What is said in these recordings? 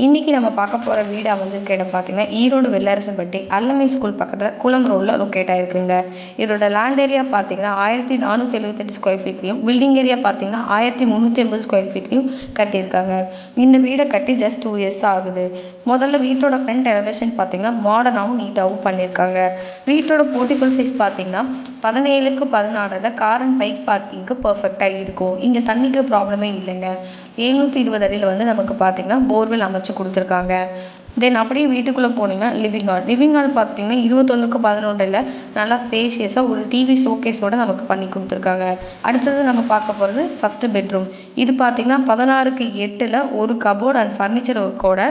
இன்னைக்கு நம்ம பார்க்க போகிற வீடாக வந்து இடம் பார்த்தீங்கன்னா ஈரோடு வெள்ளரசம்பட்டி அல்லமை ஸ்கூல் பக்கத்தில் குளம் ரோடில் லொக்கேட் ஆகிருக்குங்க. இதோட லேண்ட் ஏரியா பார்த்தீங்கன்னா 1478 ஸ்கொயர் ஃபீட்லையும் பில்டிங் ஏரியா பார்த்தீங்கன்னா 1380 ஸ்கொயர் ஃபீட்லையும் கட்டியிருக்காங்க. இந்த வீடை கட்டி ஜஸ்ட் 2 இயர்ஸ் ஆகுது. முதல்ல வீட்டோட ஃப்ரண்ட் எலவேஷன் பார்த்தீங்கன்னா மாடர்னாகவும் நீட்டாகவும் பண்ணியிருக்காங்க. வீட்டோட போர்ட்டிகல் சைஸ் பார்த்தீங்கன்னா 17க்கு 16 கார் அண்ட் பைக் பார்க்கிங்க்கு பர்ஃபெக்டாக இருக்கும். இங்கே தண்ணிக்கு ப்ராப்ளமே இல்லைங்க. 720 அடியில் வந்து நமக்கு பார்த்தீங்கன்னா போர்வெல் அமைச்சு கொடுத்துருக்காங்க. தென் அப்படியே வீட்டுக்குள்ளே போனீங்கன்னா லிவிங் ஹால் பார்த்துட்டிங்கன்னா 21க்கு 11 நல்லா ஸ்பேஷியஸாக ஒரு டிவி ஷோகேஸோடு நமக்கு பண்ணி கொடுத்துருக்காங்க. அடுத்தது நம்ம பார்க்க போகிறது ஃபஸ்ட்டு பெட்ரூம். இது பார்த்திங்கன்னா 16க்கு 8 ஒரு கபோர்ட் அண்ட் ஃபர்னிச்சர் ஒர்க்கோட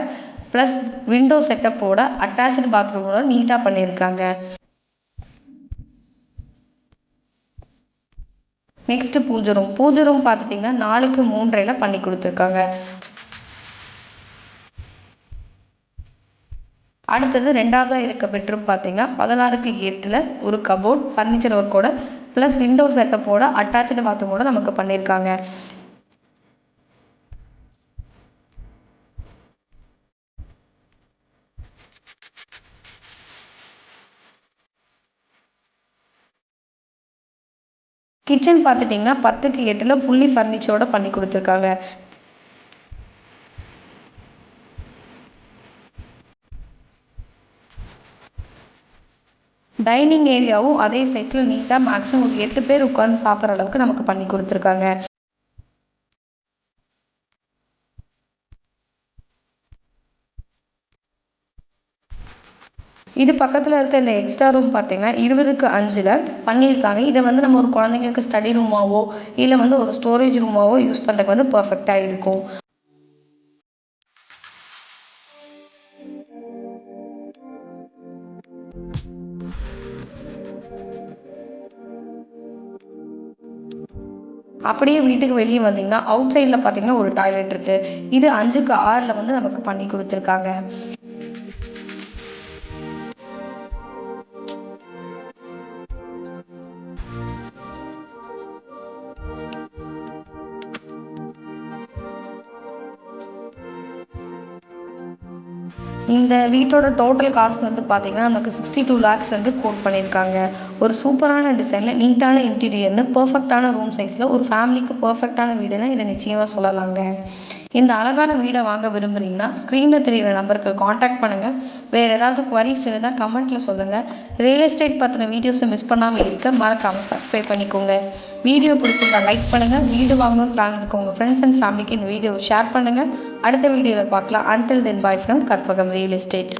ப்ளஸ் விண்டோ செட்டப்போட அட்டாச்சு பாத்ரூமோட நீட்டாக பண்ணியிருக்காங்க. நெக்ஸ்ட் பூஜை ரூம் பார்த்துட்டிங்கன்னா 4க்கு 3 பண்ணி கொடுத்துருக்காங்க. அடுத்தது ரெண்டாவதாக இருக்க பெட்ரூம் பார்த்தீங்கன்னா 16க்கு 8 ஒரு கபோர்ட் ஃபர்னிச்சர் ஒர்க்கோட ப்ளஸ் விண்டோ செட்டப்போட அட்டாச்சு பாத்ரூமோட நமக்கு பண்ணியிருக்காங்க. கிச்சன் பார்த்துட்டிங்கன்னா 10க்கு 8 ஃபுல்லி ஃபர்னிச்சரோட பண்ணி கொடுத்துருக்காங்க. டைனிங் ஏரியாவும் அதே சைஸில் நீட்டாக மேக்ஸிமம் ஒரு 8 பேர் உட்காந்து சாப்பிட்ற அளவுக்கு நமக்கு பண்ணி கொடுத்துருக்காங்க. இது பக்கத்தில் இருக்க இந்த எக்ஸ்ட்ரா ரூம் பார்த்தீங்கன்னா 20க்கு 5 பண்ணியிருக்காங்க. இதை வந்து நம்ம ஒரு குழந்தைங்களுக்கு ஸ்டடி ரூமாவோ இல்லை வந்து ஒரு ஸ்டோரேஜ் ரூமாவோ யூஸ் பண்ணுறதுக்கு வந்து பர்ஃபெக்டாக இருக்கும். அப்படியே வீட்டுக்கு வெளியே வந்தீங்கன்னா அவுட் சைடில் பார்த்தீங்கன்னா ஒரு டாய்லெட் இருக்குது. இது 5க்கு 6 வந்து நமக்கு பண்ணி கொடுத்துருக்காங்க. இந்த வீட்டோட டோட்டல் காஸ்ட் வந்து பார்த்தீங்கன்னா நமக்கு 62 lakhs வந்து கோட் பண்ணியிருக்காங்க. ஒரு சூப்பரான டிசைனில் நீட்டான இன்டீரியர்னு பர்ஃபெக்டான ரூம் சைஸில் ஒரு ஃபேமிலிக்கு பர்ஃபெக்டான வீடுனா இதை நிச்சயமாக சொல்லலாங்க. இந்த அழகான வீடை வாங்க விரும்புகிறீங்கன்னா ஸ்க்ரீனில் தெரிகிற நம்பருக்கு காண்டாக்ட் பண்ணுங்கள். வேறு ஏதாவது குவரிஸ் இருந்தால் கமெண்ட்டில் சொல்லுங்கள். ரியல் எஸ்டேட் பற்றின வீடியோஸை மிஸ் பண்ணாமல் இருக்க மறக்காமல் சப்ஸ்கிரைப் பண்ணிக்கோங்க. வீடியோ பிடிச்சிருந்தா லைக் பண்ணுங்கள். வீடு வாங்கணும்னு பிளான் இருக்க உங்கள் ஃப்ரெண்ட்ஸ் அண்ட் ஃபேமிலிக்கு இந்த வீடியோவை ஷேர் பண்ணுங்கள். அடுத்த வீடியோவில் பார்க்கலாம். Until then bye from Karpagam real estate.